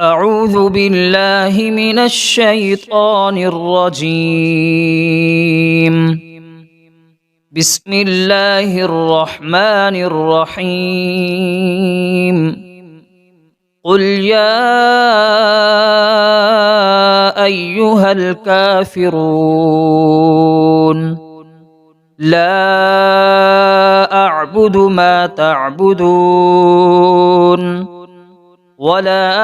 أعوذ بالله من الشيطان الرجيم. بسم الله الرحمن الرحيم. قل يا أيها الكافرون لا أعبد ما تعبدون ولا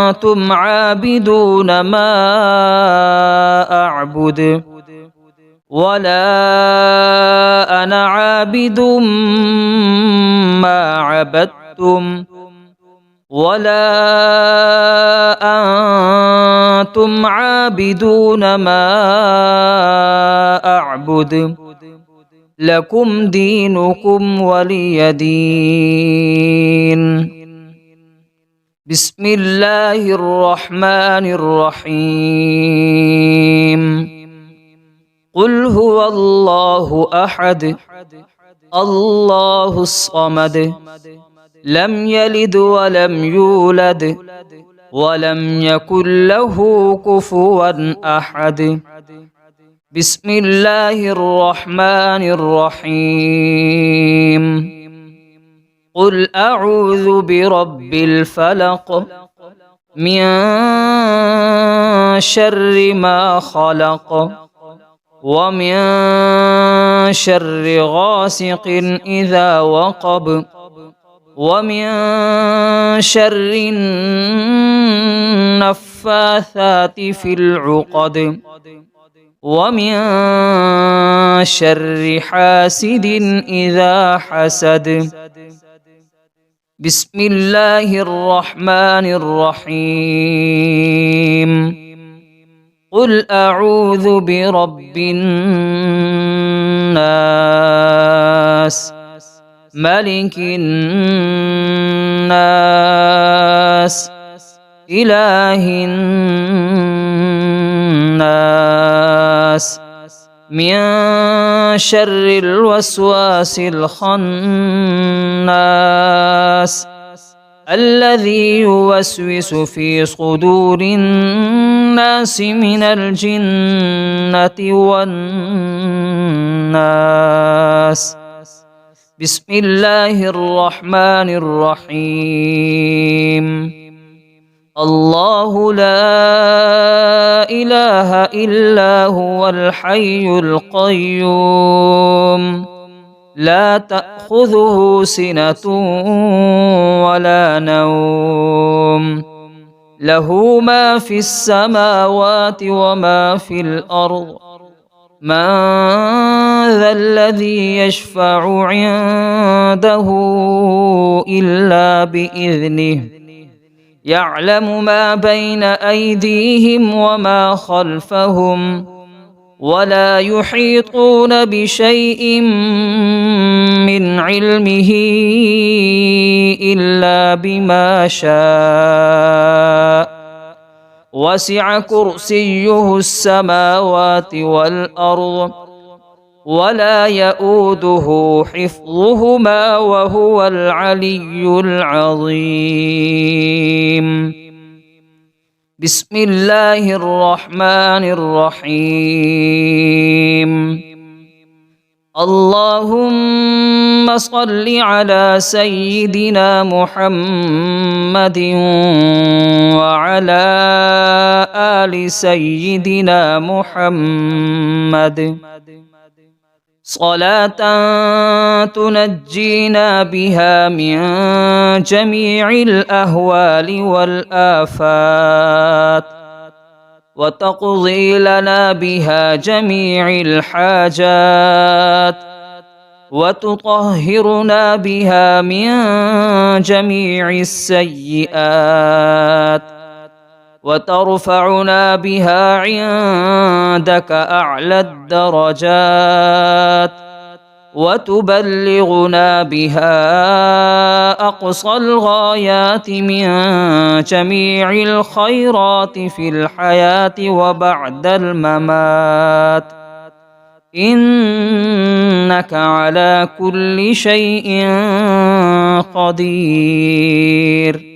أنتم عابدون ما أعبد ولا أنا عابد ما عبدتم ولا أنتم عابدون ما أعبد لكم دينكم ولي دين. بسم الله الرحمن الرحيم. قل هو الله أحد الله الصمد لم يلد ولم يولد ولم يكن له كفوا أحد. بسم الله الرحمن الرحيم. قل أعوذ برب الفلق من شر ما خلق ومن شر غاسق إذا وقب ومن شر النفاثات في العقد ومن شر حاسد إذا حسد. بسم الله الرحمن الرحيم. قل أعوذ برب الناس ملك الناس إله الناس من شر الوسواس الخناس الذي يوسوس في صدور الناس من الجنة والناس. بسم الله الرحمن الرحيم. الله لا إله إلا هو الحي القيوم لا تأخذه سنة ولا نوم له ما في السماوات وما في الأرض. من ذا الذي يشفع عنده إلا بإذنه يعلم ما بين أيديهم وما خلفهم ولا يحيطون بشيء من علمه إلا بما شاء وسع كرسيه السماوات والأرض ولا يؤوده حفظهما وهو العلي العظيم. بسم الله الرحمن الرحيم. اللهم صل على سيدنا محمد وعلى آل سيدنا محمد صلاة تنجينا بها من جميع الأهوال والآفات وتقضي لنا بها جميع الحاجات وتطهرنا بها من جميع السيئات وترفعنا بها عندك أعلى الدرجات وتبلغنا بها أقصى الغايات من جميع الخيرات في الحياة وبعد الممات. إنك على كل شيء قدير.